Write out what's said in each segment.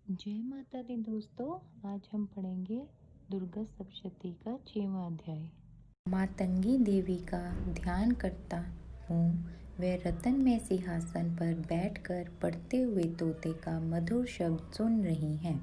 जय माता दी दोस्तों। आज हम पढ़ेंगे दुर्गा सप्तशती का 6वां अध्याय। मातंगी देवी का ध्यान करता हूँ। वे रतन में सिंहासन पर बैठकर पढ़ते हुए तोते का मधुर शब्द सुन रही हैं।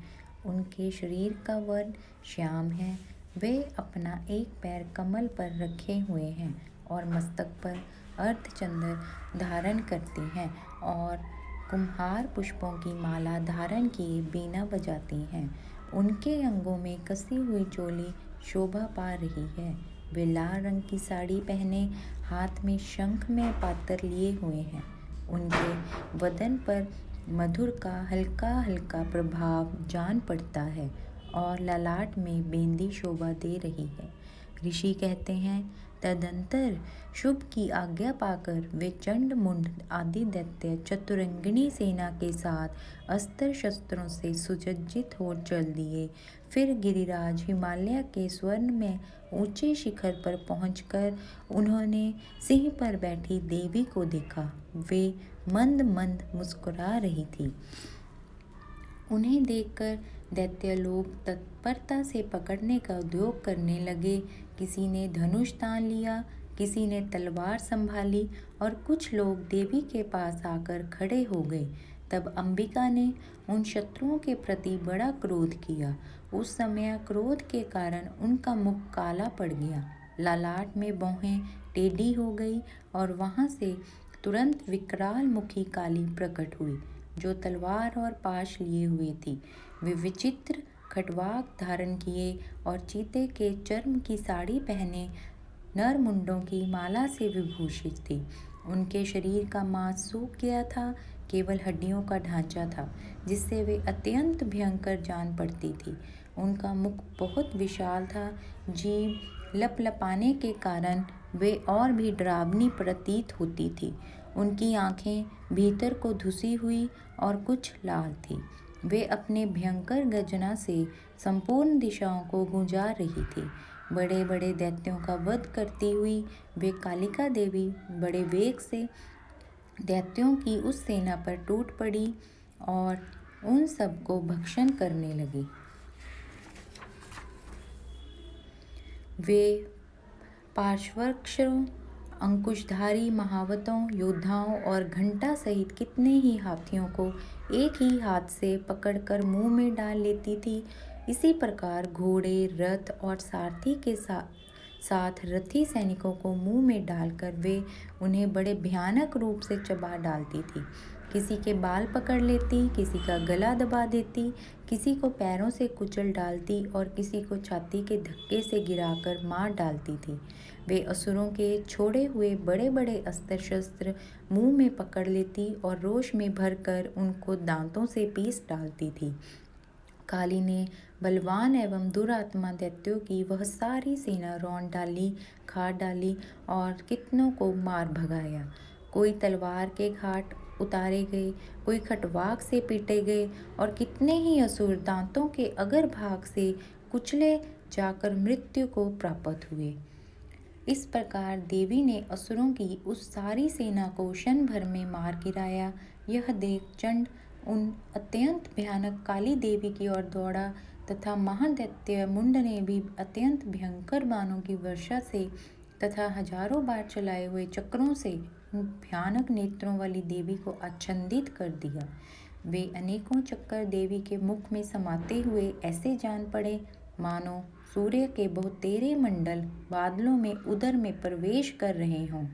उनके शरीर का वर्ण श्याम है। वे अपना एक पैर कमल पर रखे हुए हैं और मस्तक पर अर्धचंद्र धारण करती हैं और कुम्हार पुष्पों की माला धारण किए बीना बजाती हैं। उनके अंगों में कसी हुई चोली शोभा पा रही है। वे लाल रंग की साड़ी पहने हाथ में शंख में पात्र लिए हुए हैं। उनके वदन पर मधुर का हल्का हल्का प्रभाव जान पड़ता है और ललाट में बेंदी शोभा दे रही है। ऋषि कहते हैं, तदंतर शुभ की आज्ञा पाकर वे चंड मुंड आदि दैत्य चतुरंगिणी सेना के साथ अस्त्र शस्त्रों से सुसज्जित हो चल दिए। फिर गिरिराज हिमालय के स्वर्ण में ऊंचे शिखर पर पहुंचकर उन्होंने सिंह पर बैठी देवी को देखा। वे मंद मंद मुस्कुरा रही थी। उन्हें देखकर दैत्य लोग तत्परता से पकड़ने का उद्योग करने लगे। किसी ने धनुष तान लिया, किसी ने तलवार संभाली और कुछ लोग देवी के पास आकर खड़े हो गए। तब अंबिका ने उन शत्रुओं के प्रति बड़ा क्रोध किया। उस समय क्रोध के कारण उनका मुख काला पड़ गया, ललाट में भौहें टेढ़ी हो गई और वहां से तुरंत विकराल मुखी काली प्रकट हुई, जो तलवार और पाश लिए हुए थी। वे विचित्र खटवाक धारण किए और चीते के चर्म की साड़ी पहने नर मुंडों की माला से विभूषित थी। उनके शरीर का मांस सूख गया था, केवल हड्डियों का ढांचा था, जिससे वे अत्यंत भयंकर जान पड़ती थी। उनका मुख बहुत विशाल था। जीभ लपलपाने के कारण वे और भी डरावनी प्रतीत होती थी। उनकी आंखें भीतर को धुसी हुई और कुछ लाल थी। वे अपने भयंकर गर्जना से संपूर्ण दिशाओं को गुंजा रही थी। बड़े बड़े दैत्यों का वध करती हुई वे कालिका देवी बड़े वेग से दैत्यों की उस सेना पर टूट पड़ी और उन सबको भक्षण करने लगी। वे पार्श्वक्षरों, अंकुशधारी महावतों, योद्धाओं और घंटा सहित कितने ही हाथियों को एक ही हाथ से पकड़कर मुंह में डाल लेती थी। इसी प्रकार घोड़े, रथ और सारथी के साथ रथी सैनिकों को मुंह में डालकर वे उन्हें बड़े भयानक रूप से चबा डालती थी। किसी के बाल पकड़ लेती, किसी का गला दबा देती, किसी को पैरों से कुचल डालती और किसी को छाती के धक्के से गिराकर मार डालती थी। वे असुरों के छोड़े हुए बड़े बड़े अस्त्र शस्त्र मुंह में पकड़ लेती और रोष में भरकर उनको दांतों से पीस डालती थी। काली ने बलवान एवं दुरात्मा दैत्यों की वह सारी सेना रौंद डाली, खाट डाली और कितनों को मार भगाया। कोई तलवार के घाट उतारे गए, कोई खटवाक से पीटे गए और कितने ही असुर दांतों के अगर भाग से कुचले जाकर मृत्यु को प्राप्त हुए। इस प्रकार देवी ने असुरों की उस सारी सेना को क्षण भर में मार गिराया। यह देख चंड उन अत्यंत भयानक काली देवी की ओर दौड़ा तथा महादैत्य मुंड ने भी अत्यंत भयंकर बाणों की वर्षा से तथा हजारों बार चलाए हुए चक्रों से उन भयानक नेत्रों वाली देवी को आच्छादित कर दिया। वे अनेकों चक्कर देवी के मुख में समाते हुए ऐसे जान पड़े मानो सूर्य के बहुतेरे मंडल बादलों में उदर में प्रवेश कर रहे हों।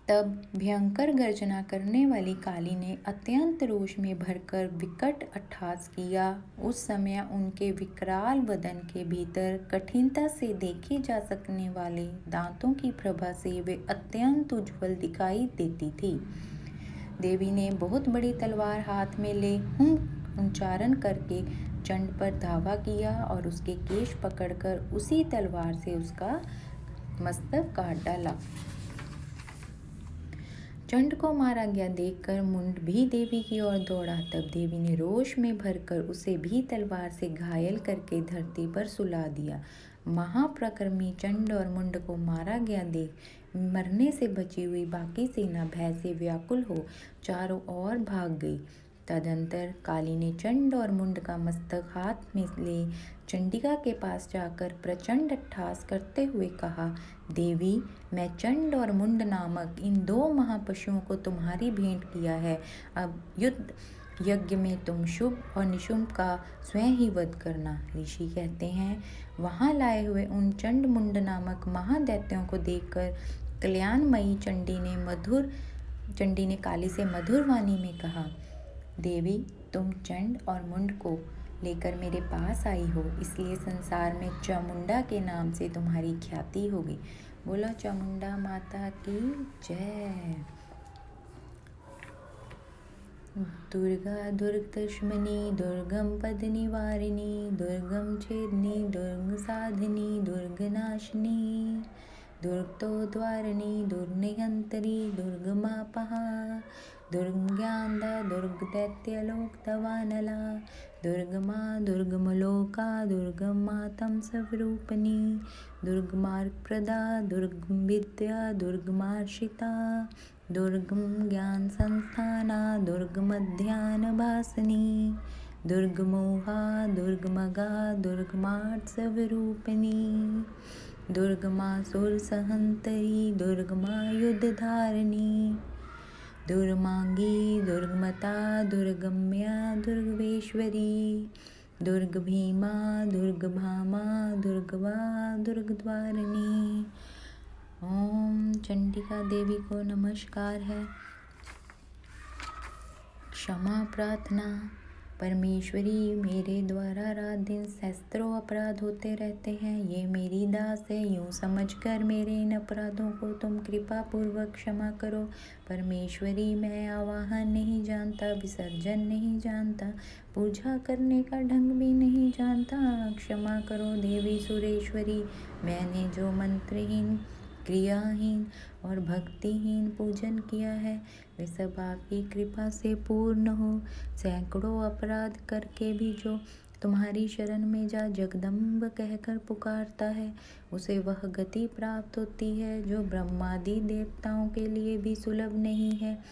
तब भयंकर गर्जना करने वाली काली ने अत्यंत रोष में भरकर विकट अट्टहास किया। उस समय उनके विकराल वदन के भीतर कठिनता से देखे जा सकने वाले दांतों की प्रभा से वे अत्यंत उज्ज्वल दिखाई देती थी। देवी ने बहुत बड़ी तलवार हाथ में ले हुम उच्चारण करके चंड पर धावा किया और उसके केश पकड़कर उसी तलवार से उसका मस्तक काट डाला। चंड को मारा गया देखकर मुंड भी देवी की ओर दौड़ा। तब देवी ने रोष में भरकर उसे भी तलवार से घायल करके धरती पर सुला दिया। महाप्रक्रमी चंड और मुंड को मारा गया देख मरने से बची हुई बाकी सेना भय से व्याकुल हो चारों ओर भाग गई। तदंतर काली ने चंड और मुंड का मस्तक हाथ में ले चंडिका के पास जाकर प्रचंड अट्टहास करते हुए कहा, देवी, मैं चंड और मुंड नामक इन 2 महापशुओं को तुम्हारी भेंट किया है। अब युद्ध यज्ञ में तुम शुभ और निशुंभ का स्वयं ही वध करना। ऋषि कहते हैं, वहां लाए हुए उन चंड मुंड नामक महादैत्यों को देखकर कल्याणमयी चंडी ने काली से मधुर वाणी में कहा, देवी, तुम चंड और मुंड को लेकर मेरे पास आई हो, इसलिए संसार में चामुंडा के नाम से तुम्हारी ख्याति होगी। बोलो चामुंडा माता की जय। दुर्गा दुर्गदशमनी दुर्गम पद निवारिणी दुर्गम छेदनी दुर्ग साधिनी दुर्गनाशिनी दुर्गतोद्वारिणी दुर्निहंतरी दुर्गमापहा दुर्गज्ञानदा दुर्गदैत्यलोक दवानला दुर्गमा दुर्गमलोका दुर्गमातम स्वरूपिणी दुर्गमार्गप्रदा दुर्गमविद्या दुर्गमार्षिता दुर्गम ज्ञान संस्थाना दुर्गमध्यानभासिनी दुर्गमोहा दुर्गमगा दुर्गमार्त्स्वरूपिणी दुर्गमासुर सहंतरी दुर्गमा युद्धधारिणी दुर्मांगी दुर्गमता दुर्गम्या दुर्गवेश्वरी दुर्गभीमा दुर्गभामा दुर्गवा दुर्गद्वारिणी। ओम चंडिका देवी को नमस्कार है। क्षमा प्रार्थना। परमेश्वरी, मेरे द्वारा रात दिन सहस्त्रों अपराध होते रहते हैं। ये मेरी दास है, यूँ समझकर मेरे इन अपराधों को तुम कृपा पूर्वक क्षमा करो। परमेश्वरी, मैं आवाहन नहीं जानता, विसर्जन नहीं जानता, पूजा करने का ढंग भी नहीं जानता। क्षमा करो देवी सुरेश्वरी, मैंने जो मंत्रहीन, क्रियाहीन और भक्तिहीन पूजन किया है वे सब आपकी कृपा से पूर्ण हो। सैकड़ों अपराध करके भी जो तुम्हारी शरण में जा जगदम्ब कहकर पुकारता है उसे वह गति प्राप्त होती है जो ब्रह्मादि देवताओं के लिए भी सुलभ नहीं है।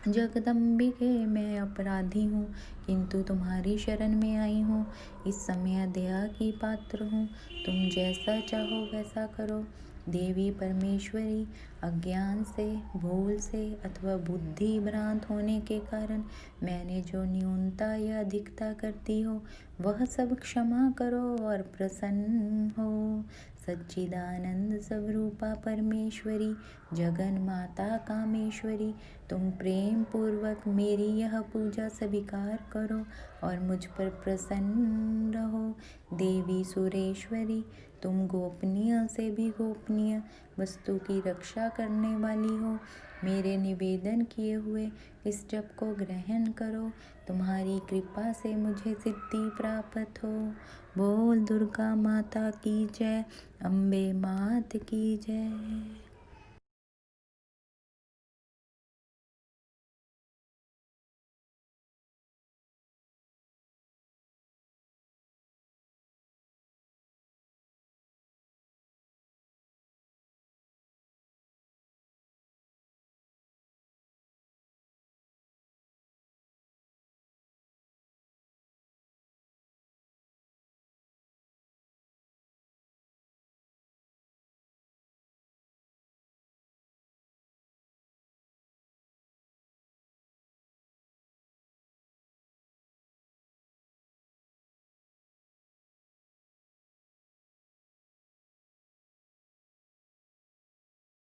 जगदम्बिके, मैं अपराधी हूँ किंतु तुम्हारी शरण में आई हूँ। इस समय दया की पात्र हूँ, तुम जैसा चाहो वैसा करो। देवी परमेश्वरी, अज्ञान से, भूल से अथवा बुद्धि भ्रांत होने के कारण मैंने जो न्यूनता या अधिकता करती हो वह सब क्षमा करो और प्रसन्न हो। सच्चिदानंद स्वरूपा परमेश्वरी, जगन माता कामेश्वरी, तुम प्रेम पूर्वक मेरी यह पूजा स्वीकार करो और मुझ पर प्रसन्न रहो। देवी सुरेश्वरी, तुम गोपनीय से भी गोपनीय वस्तु की रक्षा करने वाली हो। मेरे निवेदन किए हुए इस जप को ग्रहण करो, तुम्हारी कृपा से मुझे सिद्धि प्राप्त हो। बोल दुर्गा माता की जय, अम्बे मात की जय।